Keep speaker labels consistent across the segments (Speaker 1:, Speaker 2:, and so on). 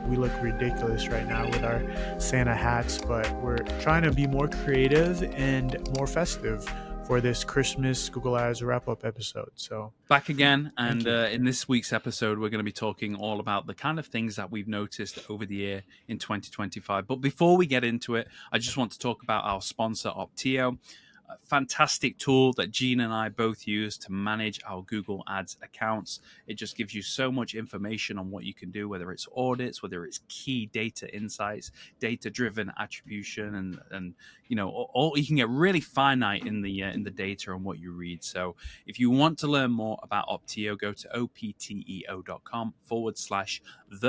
Speaker 1: we look ridiculous right now with our Santa hats, but we're trying to be more creative and more festive for this Christmas Google Ads wrap-up episode. So
Speaker 2: Back again,
Speaker 1: thank
Speaker 2: and
Speaker 1: you.
Speaker 2: in this week's episode, we're going to be talking all about the kind of things that we've noticed over the year in 2025. But before we get into it, I just want to talk about our sponsor, Opteo. A fantastic tool that Gene and I both use to manage our Google Ads accounts. It just gives you so much information on what you can do, whether it's audits, whether it's key data insights, data-driven attribution, and all you can get really finite in the data and what you read. So if you want to learn more about Opteo, go to opteo.com/the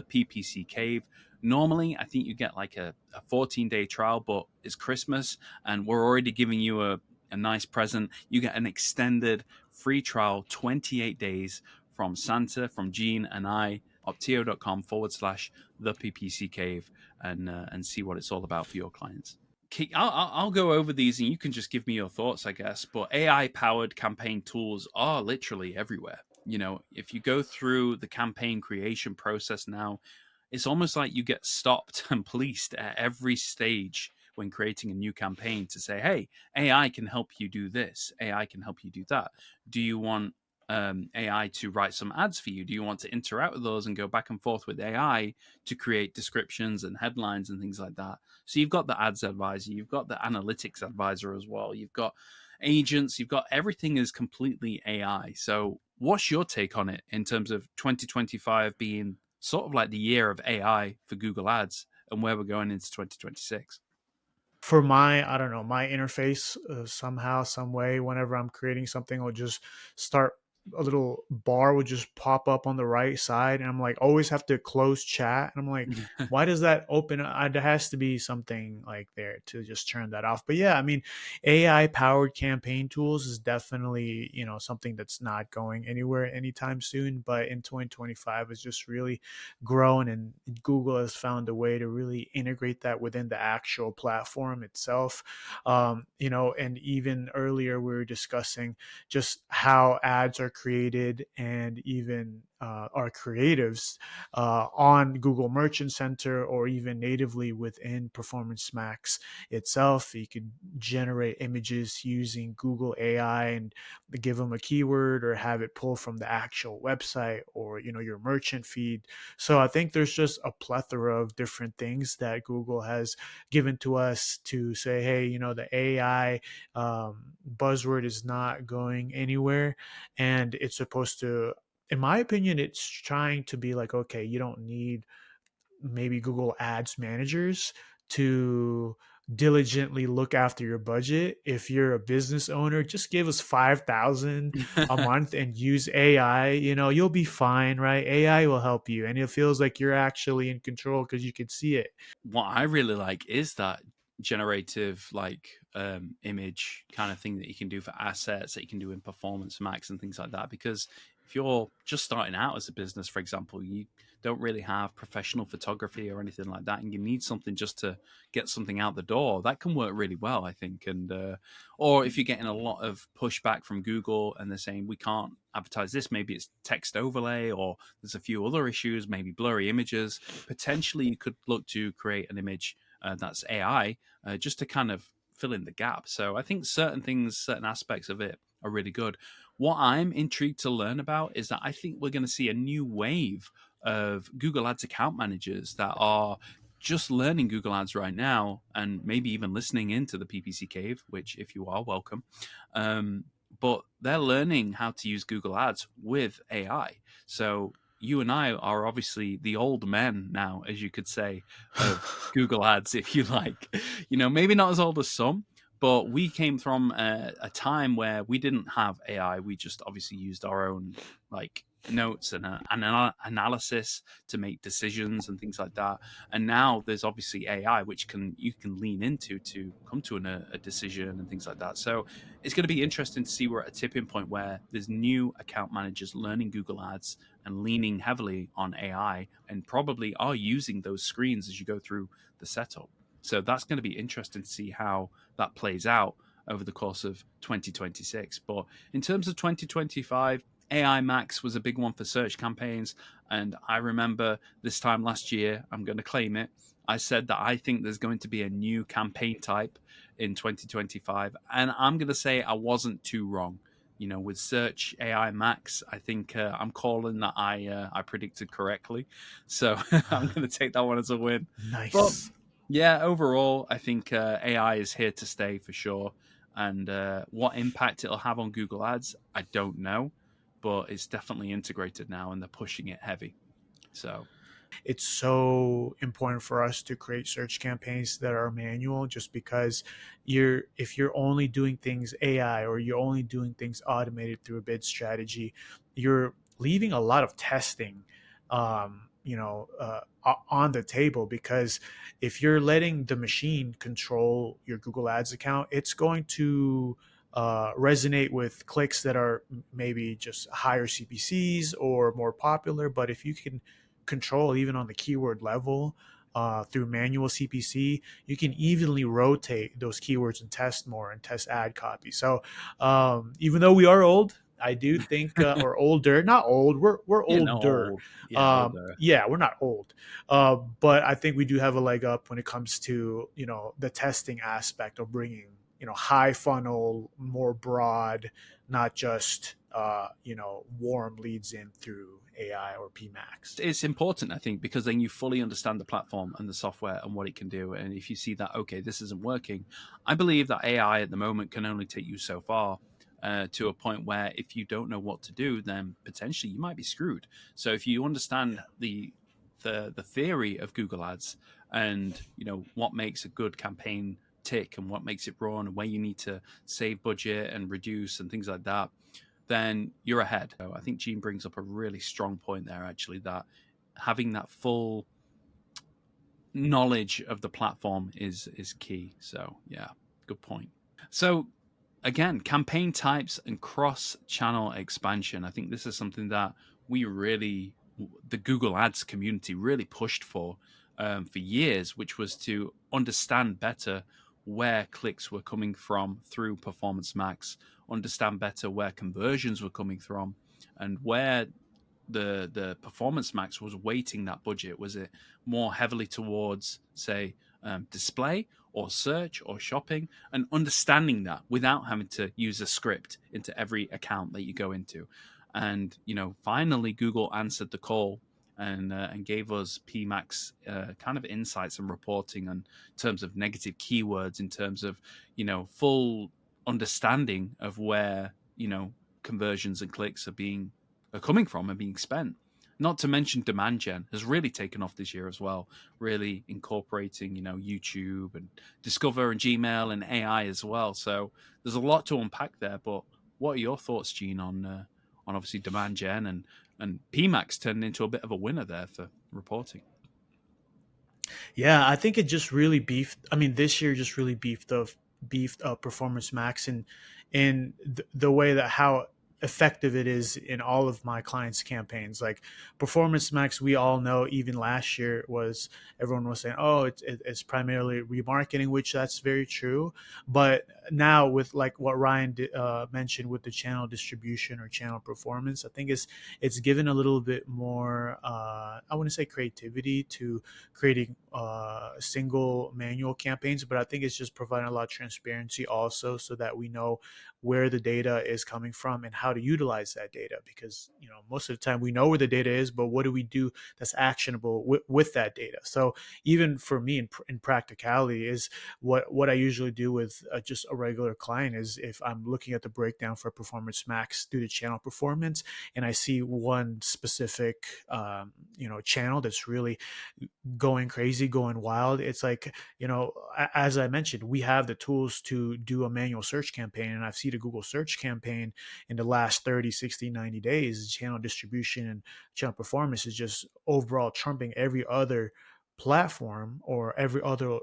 Speaker 2: PPC Cave. Normally, I think you get like a 14-day trial, but it's Christmas and we're already giving you a nice present. You get an extended free trial, 28 days from Santa, from Gene and I, opteo.com/the PPC Cave, and see what it's all about for your clients. I'll go over these and you can just give me your thoughts, I guess. But AI-powered campaign tools are literally everywhere. If you go through the campaign creation process now, it's almost like you get stopped and policed at every stage when creating a new campaign to say, hey, AI can help you do this. AI can help you do that. Do you want AI to write some ads for you? Do you want to interact with those and go back and forth with AI to create descriptions and headlines and things like that? So you've got the ads advisor, you've got the analytics advisor as well. You've got agents, you've got everything is completely AI. So what's your take on it in terms of 2025 being sort of like the year of AI for Google Ads and where we're going into 2026?
Speaker 1: For I don't know, my interface, somehow, some way, whenever I'm creating something, I'll just start a little bar would just pop up on the right side, and I'm like, always have to close chat, and I'm like, why does that open? There has to be something like there to just turn that off. But yeah, I mean, AI powered campaign tools is definitely, something that's not going anywhere anytime soon. But in 2025, it's just really grown, and Google has found a way to really integrate that within the actual platform itself. And even earlier we were discussing just how ads are created, and even our creatives on Google Merchant Center, or even natively within Performance Max itself. You could generate images using Google AI and give them a keyword, or have it pull from the actual website, or your merchant feed. So I think there's just a plethora of different things that Google has given to us to say, hey, the AI buzzword is not going anywhere, and it's supposed to, in my opinion, it's trying to be like, okay, you don't need maybe Google Ads managers to diligently look after your budget. If you're a business owner, just give us 5,000 a month and use AI. You'll be fine, right? AI will help you, and it feels like you're actually in control because you can see it.
Speaker 2: What I really like is that generative image kind of thing that you can do for assets, that you can do in Performance Max and things like that. Because if you're just starting out as a business, for example, you don't really have professional photography or anything like that, and you need something just to get something out the door, that can work really well, I think. And or if you're getting a lot of pushback from Google and they're saying we can't advertise this, maybe it's text overlay, or there's a few other issues, maybe blurry images, potentially you could look to create an image that's AI, just to kind of fill in the gap. So I think certain aspects of it are really good. What I'm intrigued to learn about is that I think we're going to see a new wave of Google Ads account managers that are just learning Google Ads right now, and maybe even listening into the PPC Cave, which, if you are, welcome. But they're learning how to use Google Ads with AI. So you and I are obviously the old men now, as you could say, of Google Ads, if you like. Maybe not as old as some, but we came from a time where we didn't have AI. We just obviously used our own notes and analysis to make decisions and things like that. And now there's obviously AI, which you can lean into to come to a decision and things like that. So it's going to be interesting to see we're at a tipping point where there's new account managers learning Google Ads and leaning heavily on AI, and probably are using those screens as you go through the setup. So that's going to be interesting to see how that plays out over the course of 2026. But in terms of 2025, AI Max was a big one for search campaigns. And I remember this time last year, I'm going to claim it. I said that I think there's going to be a new campaign type in 2025. And I'm going to say I wasn't too wrong. With Search AI Max, I think I'm calling that I predicted correctly. So I'm going to take that one as a win. But
Speaker 1: Nice.
Speaker 2: yeah, overall, I think AI is here to stay for sure. And what impact it'll have on Google Ads, I don't know, but it's definitely integrated now, and they're pushing it heavy. So
Speaker 1: It's so important for us to create search campaigns that are manual, just because if you're only doing things AI, or you're only doing things automated through a bid strategy, you're leaving a lot of testing on the table. Because if you're letting the machine control your Google Ads account, it's going to resonate with clicks that are maybe just higher CPCs or more popular. But if you can control even on the keyword level through manual CPC, you can evenly rotate those keywords and test more and test ad copy. So even though we are old, I do think, or older, not old, we're older.
Speaker 2: old, yeah, older.
Speaker 1: Yeah, we're not old, but I think we do have a leg up when it comes to the testing aspect of bringing high funnel, more broad, not just warm leads in through AI or PMAX.
Speaker 2: It's important, I think, because then you fully understand the platform and the software and what it can do. And if you see that, okay, this isn't working, I believe that AI at the moment can only take you so far. To a point where if you don't know what to do, then potentially you might be screwed. So if you understand
Speaker 1: Yeah.
Speaker 2: the theory of Google Ads, and what makes a good campaign tick and what makes it run, and where you need to save budget and reduce and things like that, then you're ahead. So I think Gene brings up a really strong point there, actually, that having that full knowledge of the platform is key. So yeah, good point. So again, campaign types and cross-channel expansion. I think this is something that the Google Ads community really pushed for years, which was to understand better where clicks were coming from through Performance Max, understand better where conversions were coming from, and where the Performance Max was weighting that budget. Was it more heavily towards, say, display or search or shopping? And understanding that without having to use a script into every account that you go into. And finally, Google answered the call and gave us PMAX kind of insights and reporting in terms of negative keywords, in terms of full understanding of where conversions and clicks are coming from and being spent. Not to mention demand gen has really taken off this year as well, really incorporating YouTube and Discover and Gmail and AI as well. So there's a lot to unpack there. But what are your thoughts, Gene, on obviously demand gen and PMAX turned into a bit of a winner there for reporting?
Speaker 1: Yeah, I think it just really beefed. I mean, this year just really beefed up Performance Max, and the way that how effective it is in all of my clients' campaigns. Like Performance Max, we all know even last year was everyone was saying, oh, it's primarily remarketing, which that's very true. But now with like what Ryan mentioned with the channel distribution or channel performance, I think it's given a little bit more. I wouldn't say creativity to creating single manual campaigns, but I think it's just providing a lot of transparency also, so that we know where the data is coming from and how to utilize that data. Because most of the time we know where the data is, but what do we do that's actionable with that data? So even for me in practicality is what I usually do with just a regular client is, if I'm looking at the breakdown for Performance Max due to channel performance, and I see one specific channel that's really going crazy, going wild, it's like, as I mentioned, we have the tools to do a manual search campaign. And I've seen a Google search campaign in the last 30, 60, 90 days, channel distribution and channel performance is just overall trumping every other platform or every other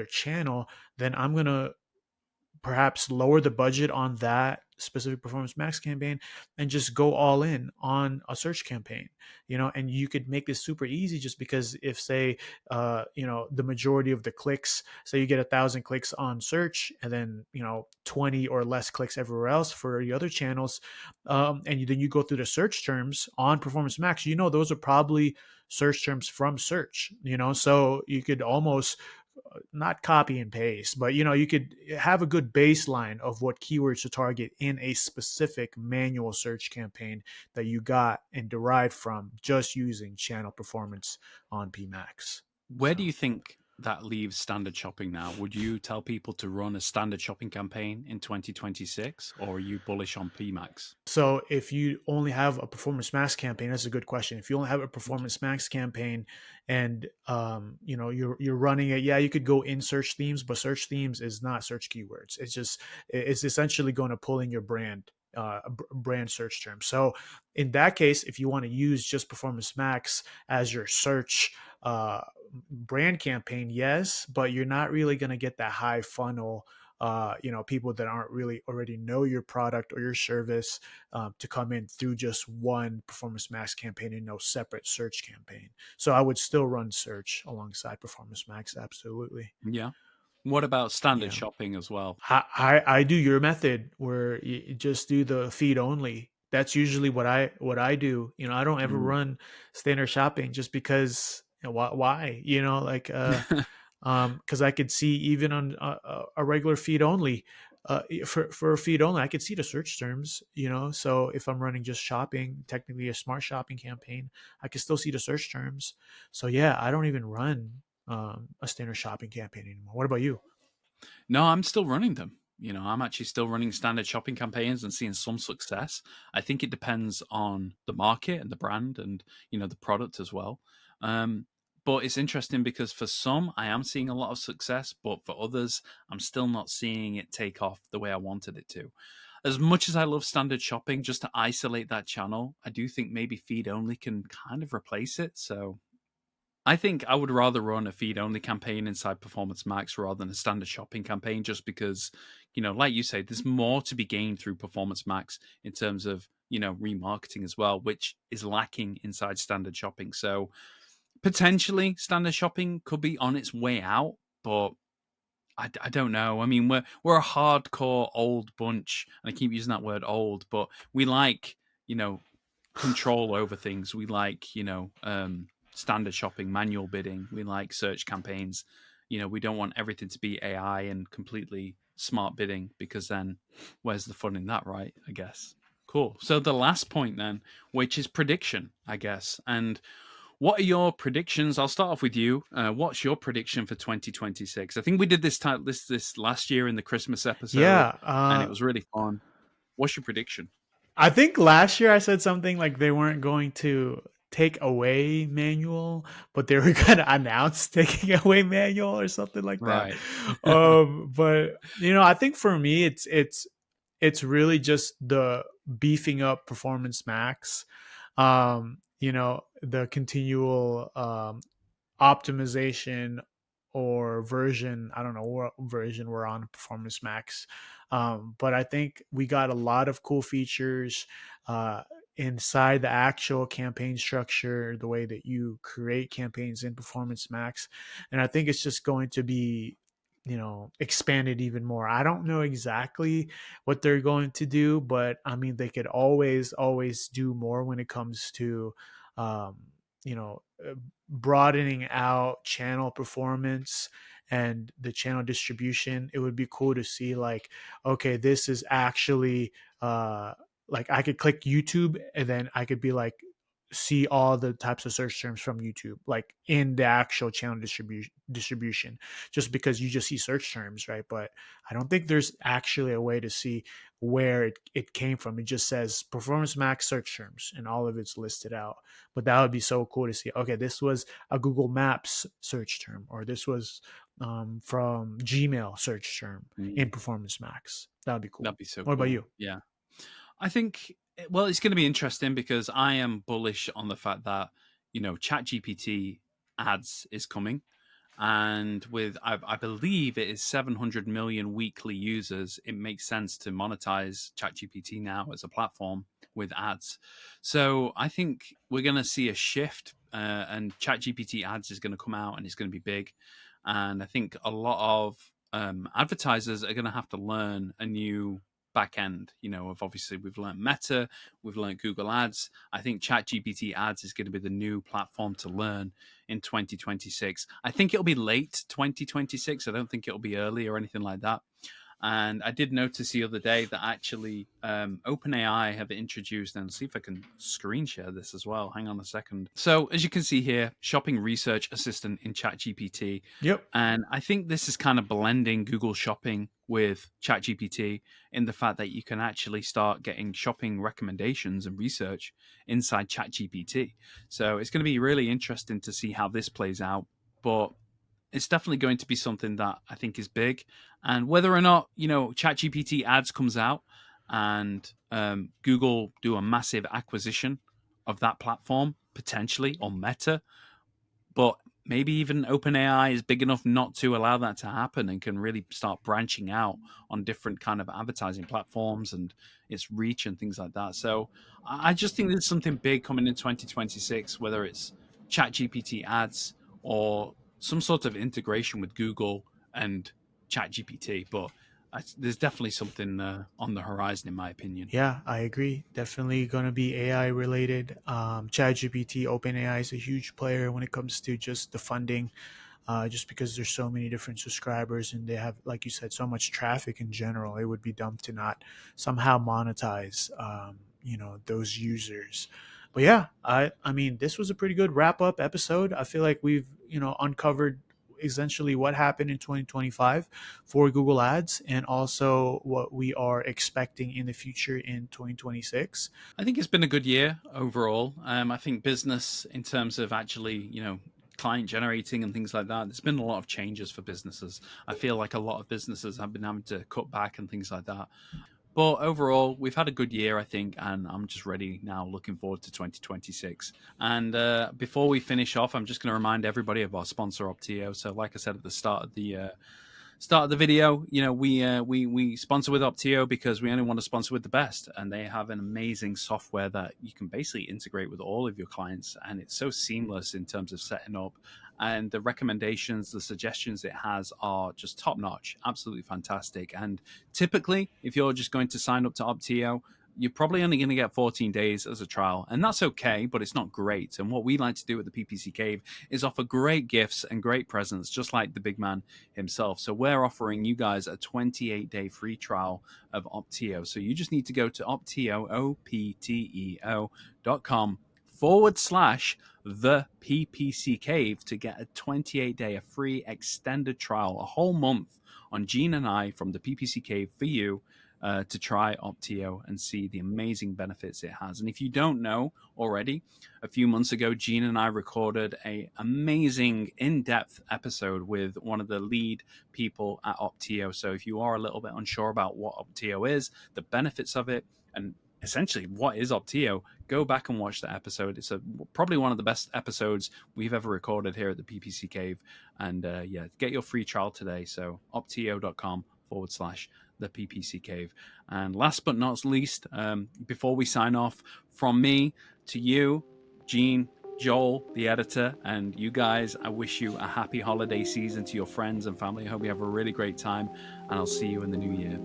Speaker 1: channel. Then I'm going to perhaps lower the budget on that specific Performance Max campaign and just go all in on a search campaign, and you could make this super easy just because if say, the majority of the clicks, say you get 1,000 clicks on search and then, 20 or less clicks everywhere else for the other channels, and then you go through the search terms on Performance Max, those are probably search terms from search, so you could almost not copy and paste, but you could have a good baseline of what keywords to target in a specific manual search campaign that you got and derived from just using channel performance on PMax.
Speaker 2: Where do
Speaker 1: So
Speaker 2: you think that leaves standard shopping now? Would you tell people to run a standard shopping campaign in 2026, or are you bullish on PMax?
Speaker 1: So if you only have a Performance Max campaign, that's a good question. If you only have a Performance Max campaign and you're running it, yeah, you could go in search themes, but search themes is not search keywords. It's essentially going to pull in your brand search term. So in that case, if you want to use just Performance Max as your search brand campaign, yes, but you're not really going to get that high funnel, people that aren't really already know your product or your service, to come in through just one Performance Max campaign and no separate search campaign. So I would still run search alongside Performance Max. Absolutely.
Speaker 2: Yeah. What about standard
Speaker 1: Yeah.
Speaker 2: shopping as well?
Speaker 1: I do your method where you just do the feed only. That's usually what I do. I don't ever
Speaker 2: Mm.
Speaker 1: run standard shopping just because, why? Like, because I could see even on a regular feed only, for a feed only, I could see the search terms. So if I'm running just shopping, technically a smart shopping campaign, I can still see the search terms. So yeah, I don't even run a standard shopping campaign anymore. What about you?
Speaker 2: No, I'm still running them. I'm actually still running standard shopping campaigns and seeing some success. I think it depends on the market and the brand and, the product as well. But it's interesting because for some, I am seeing a lot of success, but for others, I'm still not seeing it take off the way I wanted it to. As much as I love standard shopping, just to isolate that channel, I do think maybe feed only can kind of replace it. So I think I would rather run a feed only campaign inside Performance Max rather than a standard shopping campaign, just because, like you say, there's more to be gained through Performance Max in terms of, remarketing as well, which is lacking inside standard shopping. So potentially standard shopping could be on its way out, but I don't know. I mean, we're a hardcore old bunch, and I keep using that word old, but we like, you know, control over things. We like, standard shopping, manual bidding. We like search campaigns. We don't want everything to be AI and completely smart bidding, because then where's the fun in that, right? I guess. Cool. So the last point then, which is prediction, I guess. And what are your predictions? I'll start off with you. What's your prediction for 2026? I think we did this last year in the Christmas episode,
Speaker 1: Yeah,
Speaker 2: and it was really fun. What's your prediction?
Speaker 1: I think last year I said something like they weren't going to take away manual, but they were going to announce taking away manual or something like that.
Speaker 2: Right.
Speaker 1: But I think for me, it's really just the beefing up Performance Max. The continual optimization or version. I don't know what version we're on Performance Max, but I think we got a lot of cool features uh, inside the actual campaign structure, the way that you create campaigns in Performance Max, and I think it's just going to be expanded even more. I don't know exactly what they're going to do, but I mean they could always do more when it comes to um, you know uh, broadening out channel performance and the channel distribution. It would be cool to see, like, okay, this is actually like I could click YouTube and then I could be like see all the types of search terms from YouTube, like in the actual channel distribution, just because you just see search terms, right? But I don't think there's actually a way to see where it came from. It just says Performance Max search terms and all of it's listed out. But that would be so cool to see. Okay, this was a Google Maps search term, or this was from Gmail search term in
Speaker 2: Mm,
Speaker 1: Performance Max. That would be cool.
Speaker 2: that'd be so
Speaker 1: What about
Speaker 2: cool.
Speaker 1: you?
Speaker 2: Yeah. I think, well, it's going to be interesting because I am bullish on the fact that, ChatGPT ads is coming. And with, I believe it is 700 million weekly users, it makes sense to monetize ChatGPT now as a platform with ads. So I think we're going to see a shift, and ChatGPT ads is going to come out and it's going to be big. And I think a lot of advertisers are going to have to learn a new back end. Of obviously we've learned Meta, we've learned Google Ads. I think ChatGPT ads is going to be the new platform to learn in 2026. I think it'll be late 2026. I don't think it'll be early or anything like that. And I did notice the other day that actually OpenAI have introduced, and see if I can screen share this as well. Hang on a second. So, as you can see here, Shopping Research Assistant in ChatGPT.
Speaker 1: Yep.
Speaker 2: And I think this is kind of blending Google Shopping with ChatGPT in the fact that you can actually start getting shopping recommendations and research inside ChatGPT. So, it's going to be really interesting to see how this plays out. But it's definitely going to be something that I think is big. And whether or not, ChatGPT ads comes out and Google do a massive acquisition of that platform, potentially, or Meta, but maybe even OpenAI is big enough not to allow that to happen and can really start branching out on different kind of advertising platforms and its reach and things like that. So I just think there's something big coming in 2026, whether it's ChatGPT ads or some sort of integration with Google and ChatGPT. But there's definitely something on the horizon, in my opinion.
Speaker 1: Yeah, I agree. Definitely going to be AI related. ChatGPT, OpenAI is a huge player when it comes to just the funding, just because there's so many different subscribers and they have, like you said, so much traffic in general. It would be dumb to not somehow monetize, those users. But yeah, I mean, this was a pretty good wrap up episode. I feel like we've, uncovered essentially what happened in 2025 for Google Ads and also what we are expecting in the future in 2026.
Speaker 2: I think it's been a good year overall. I think business, in terms of actually, client generating and things like that, there's been a lot of changes for businesses. I feel like a lot of businesses have been having to cut back and things like that. But overall, we've had a good year, I think, and I'm just ready now, looking forward to 2026. And before we finish off, I'm just going to remind everybody of our sponsor, Opteo. So, like I said at the start of the video, we sponsor with Opteo because we only want to sponsor with the best, and they have an amazing software that you can basically integrate with all of your clients, and it's so seamless in terms of setting up. And the recommendations, the suggestions it has are just top notch, absolutely fantastic. And typically, if you're just going to sign up to Opteo, you're probably only going to get 14 days as a trial, and that's okay, but it's not great. And what we like to do at the PPC Cave is offer great gifts and great presents, just like the big man himself. So we're offering you guys a 28-day free trial of Opteo. So you just need to go to Opteo, opteo.com/the PPC Cave to get a 28-day, a free extended trial, a whole month on Gene and I from the PPC Cave for you. To try Opteo and see the amazing benefits it has. And if you don't know already, a few months ago, Gene and I recorded a amazing in-depth episode with one of the lead people at Opteo. So if you are a little bit unsure about what Opteo is, the benefits of it, and essentially what is Opteo, go back and watch that episode. It's probably one of the best episodes we've ever recorded here at the PPC Cave. And get your free trial today. So opteo.com/the PPC Cave. And last but not least, before we sign off, from me to you, Gene, Joel, the editor, and you guys, I wish you a happy holiday season to your friends and family. I hope you have a really great time, and I'll see you in the new year.